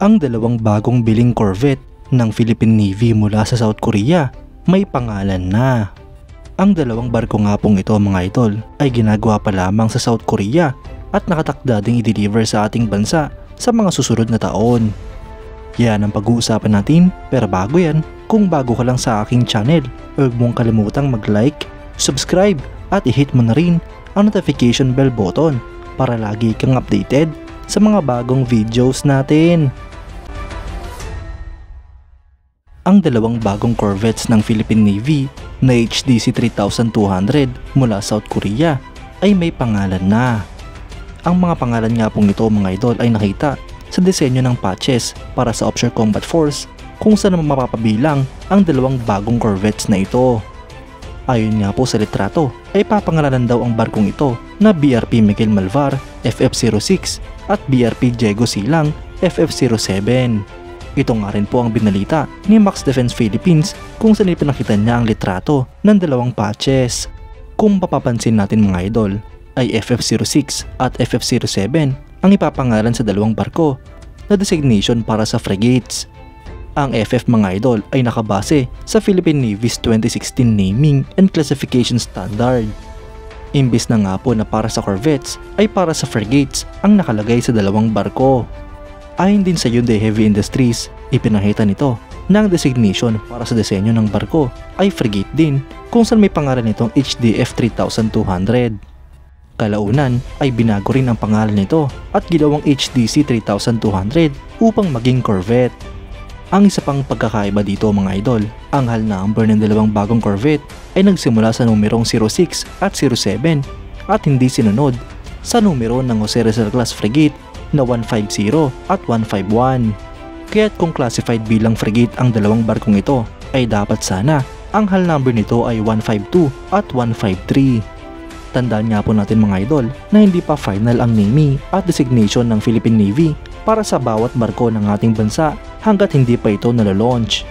Ang dalawang bagong biling corvette ng Philippine Navy mula sa South Korea may pangalan na. Ang dalawang barko nga pong ito mga idol ay ginagawa pa lamang sa South Korea at nakatakda ding i-deliver sa ating bansa sa mga susunod na taon. Yan ang pag-uusapan natin, pero bago yan, kung bago ka lang sa aking channel, huwag mong kalimutang mag-like, subscribe at i-hit mo na rin ang notification bell button para lagi kang updated sa mga bagong videos natin. Ang dalawang bagong corvettes ng Philippine Navy na HDC 3200 mula South Korea ay may pangalan na. Ang mga pangalan nga pong ito mga idol ay nakita sa disenyo ng patches para sa Offshore Combat Force kung saan mapapabilang ang dalawang bagong corvettes na ito. Ayon nga po sa litrato ay papangalanan daw ang barkong ito na BRP Miguel Malvar FF06 at BRP Diego Silang FF07. Ito nga rin po ang binalita ni Max Defense Philippines kung saan ipinakita niya ang litrato ng dalawang patches. Kung papapansin natin mga idol ay FF06 at FF07 ang ipapangalan sa dalawang barko na designation para sa frigates. Ang FF mga idol ay nakabase sa Philippine Navy's 2016 Naming and Classification Standard. Imbis na nga po na para sa corvettes ay para sa frigates ang nakalagay sa dalawang barko. Ayon din sa Hyundai Heavy Industries, ipinakita nito na ang designation para sa disenyo ng barko ay frigate din kung saan may pangalan nitong HDF 3200. Kalaunan ay binago rin ang pangalan nito at ginawang HDC 3200 upang maging corvette. Ang isa pang pagkakaiba dito mga idol, ang hull number ng dalawang bagong corvette ay nagsimula sa numerong 06 at 07 at hindi sinunod sa numero ng Jose Rizal class frigate na 150 at 151. Kaya't kung classified bilang frigate ang dalawang barkong ito ay dapat sana ang hull number nito ay 152 at 153. Tandaan nga po natin mga idol na hindi pa final ang naming at designation ng Philippine Navy para sa bawat barko ng ating bansa hanggat hindi pa ito nalalaunch.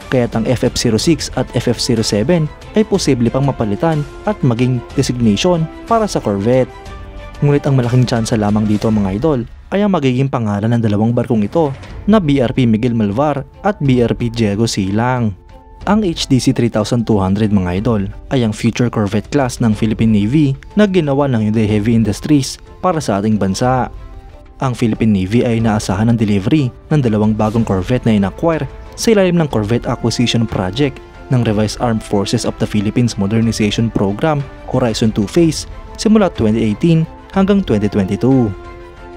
Kaya't ang FF06 at FF07 ay posible pang mapalitan at maging designation para sa corvette. Ngunit ang malaking tsansa lamang dito mga idol ay ang magiging pangalan ng dalawang barkong ito na BRP Miguel Malvar at BRP Diego Silang. Ang HDC 3200 mga idol ay ang future corvette class ng Philippine Navy na ginawa ng Hyundai Heavy Industries para sa ating bansa. Ang Philippine Navy ay inaasahan ng delivery ng dalawang bagong corvette na in-acquire sa ilalim ng Corvette Acquisition Project ng Revised Armed Forces of the Philippines Modernization Program Horizon 2 Phase simula 2018 hanggang 2022.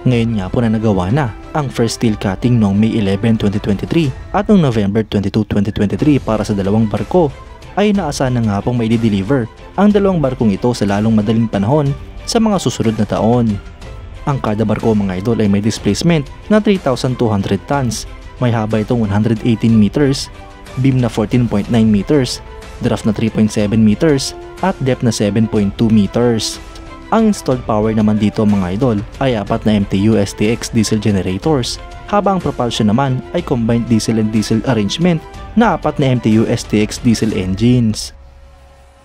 Ngayon nga po na nagawa na ang first steel cutting noong May 11, 2023 at noong November 22, 2023 para sa dalawang barko ay inaasahan na nga pong may deliver ang dalawang barkong ito sa lalong madaling panahon sa mga susunod na taon. Ang kada barko mga idol ay may displacement na 3,200 tons, may haba itong 118 meters, beam na 14.9 meters, draft na 3.7 meters at depth na 7.2 meters. Ang installed power naman dito mga idol ay 4 na MTU STX diesel generators, habang ang propulsion naman ay combined diesel and diesel arrangement na 4 na MTU STX diesel engines.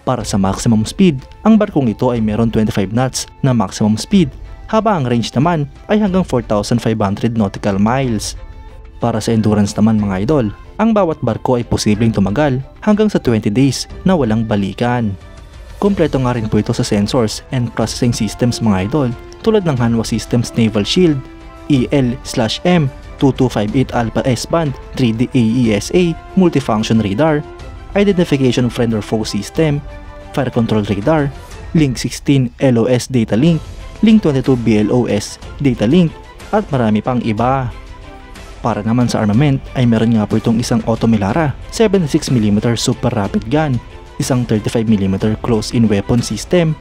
Para sa maximum speed, ang barkong ito ay meron 25 knots na maximum speed, habang ang range naman ay hanggang 4,500 nautical miles. Para sa endurance naman mga idol, ang bawat barko ay posibleng tumagal hanggang sa 20 days na walang balikan. Kompleto nga rin po ito sa sensors and processing systems mga idol tulad ng Hanwha Systems Naval Shield, EL/M 2258 Alpha S-Band 3D AESA Multifunction Radar, Identification Friend or Foe System, Fire Control Radar, Link 16 LOS Data Link, Link 22 BLOS Data Link at marami pang iba. Para naman sa armament ay meron nga po itong isang Automelara 76mm Super Rapid Gun, isang 35mm close-in weapon system,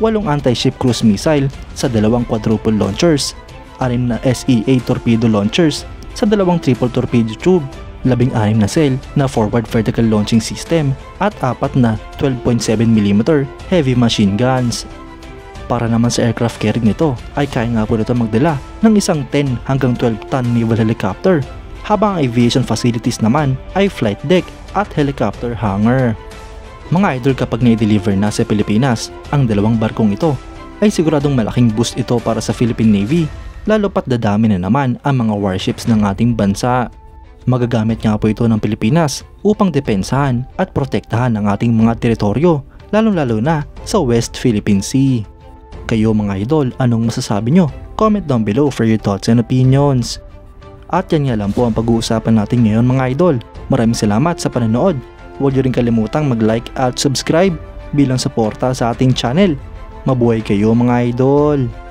8 anti-ship cruise missile sa 2 quadruple launchers, 6 na SEA torpedo launchers sa 2 triple torpedo tube, 16 na cell na forward vertical launching system at 4 na 12.7mm heavy machine guns. Para naman sa aircraft carrying nito ay kaya nga po nito magdala ng isang 10 hanggang 12 ton naval helicopter, habang ang aviation facilities naman ay flight deck at helicopter hangar. Mga idol, kapag na-deliver na sa Pilipinas ang dalawang barkong ito ay siguradong malaking boost ito para sa Philippine Navy lalo pat dadami na naman ang mga warships ng ating bansa. Magagamit nga po ito ng Pilipinas upang depensahan at protektahan ang ating mga teritoryo, lalong-lalo na sa West Philippine Sea. Kayo mga idol, anong masasabi nyo? Comment down below for your thoughts and opinions. At yan nga lang po ang pag-uusapan natin ngayon mga idol. Maraming salamat sa panonood. Huwag nyo rin kalimutang mag-like at subscribe bilang suporta sa ating channel. Mabuhay kayo mga idol!